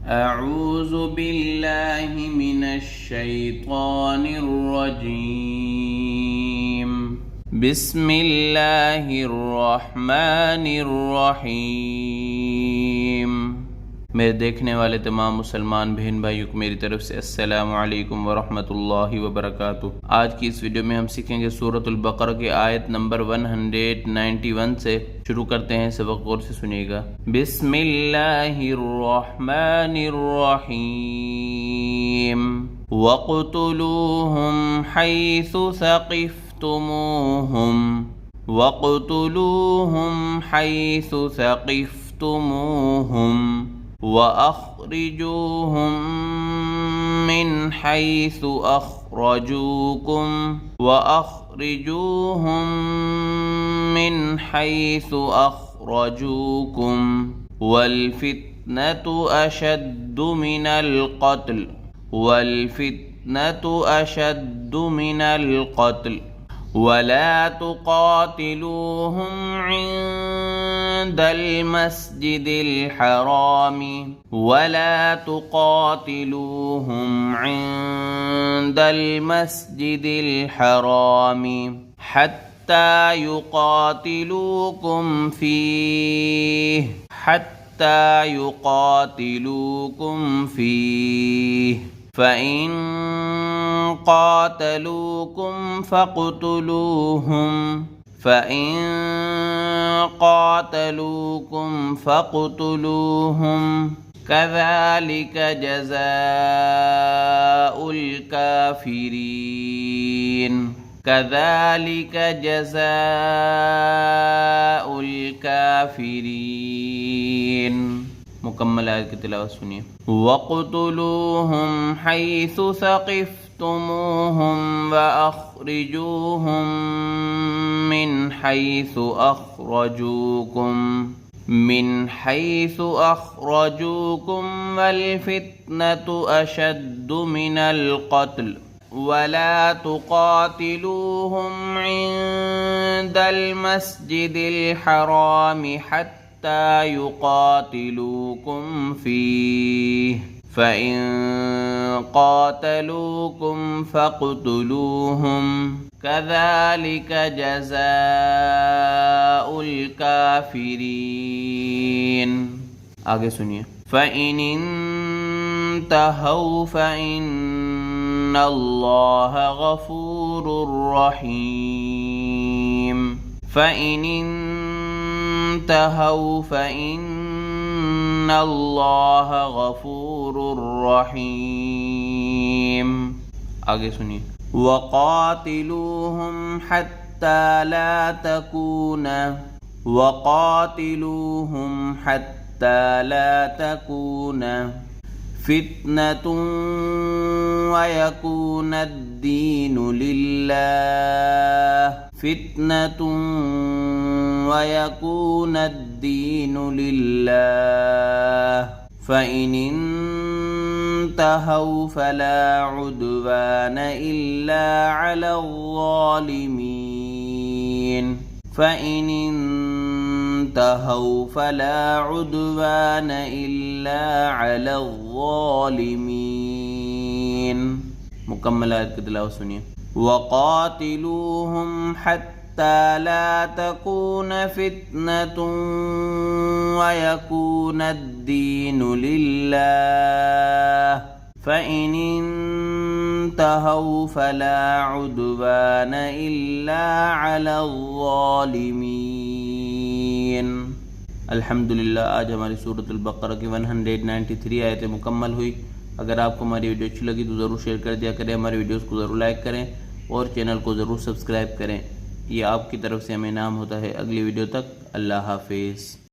अऊज़ु बिल्लाहि मिनश्शैतानिर रजीम। बिस्मिल्लाहिर रहमानिर रहीम। मेरे देखने वाले तमाम मुसलमान बहन भाइयों को मेरी तरफ से अस्सलामु अलैकुम वरहमतुल्लाहि वबरकातुहू। आज की इस वीडियो में हम सीखेंगे सूरतुल बकरा की आयत नंबर 191 से। शुरू करते हैं, सबक गौर से सुनिएगा। बिस्मिल्लाहिर्रहमानिर्रहीम। वक़्तुलूहुम हैसु सक़िफ़्तुमूहुम वक़्तुलूहुम हैसु सक़िफ़्तुमूहुम वअख़रिजूहुम मिन हैसु अख़रजूकुम वल्फ़ित्नतु अशद्दु मिनल क़त्ल वला तुक़ातिलूहुम इंदल मस्जिदिल हरामी हत्ता युक़ातिलूकुम फ़ीह फ़इन क़ातलूकुम फ़क़्तुलूहुम कज़ालिक जज़ाउल काफ़िरीन। मुकम्मल आयत की तिलावत सुनिए। वक़्तुलूहुम हैसु सक़िफ़्तुमूहुम वअख़रिजूहुम मिन हैसु अख़रजूकुम वल्फ़ित्नतु अशद्दु मिनल क़त्ल वला तुक़ातिलूहुम इंदल मस्जिदिल हरामी हत्ता युक़ातिलूकुम फ़ीह फ़इन क़ातलूकुम फ़क़्तुलूहुम कज़ालिक जज़ाउल काफ़िरीन। आगे सुनिए। फ़इन इंतहौ फ़इन्नल्लाह गफ़ूरुर रहीम। फ़इन इंतहौ फ़इन्नल्लाह गफ़ूरुर रहीम। आगे सुनिए। वक़ातिलूहुम हत्ता ला तकून फ़ित्नतुन वयकून अद्दीनु लिल्लाह फ़इन इंतहौ फ़ला उद्वान इल्ला अलज़्ज़ालिमीन। मुकम्मल आयत की तिलावत सुनिए। वक़ातिलूहुम हत्ता ला तकून फ़ित्नतुन वयकून अद्दीनु लिल्लाह फ़इन इंतहौ फ़ला उद्वान इल्ला अलज़्ज़ालिमीन। अल्हम्दुलिल्लाह, आज हमारी सूरतुल बकरा की 193 आयतें मुकम्मल हुई। अगर आपको हमारी वीडियो अच्छी लगी तो ज़रूर शेयर कर दिया करें, हमारी वीडियोस को ज़रूर लाइक करें और चैनल को ज़रूर सब्सक्राइब करें। ये आपकी तरफ से हमें इनाम होता है। अगली वीडियो तक अल्लाह हाफिज़।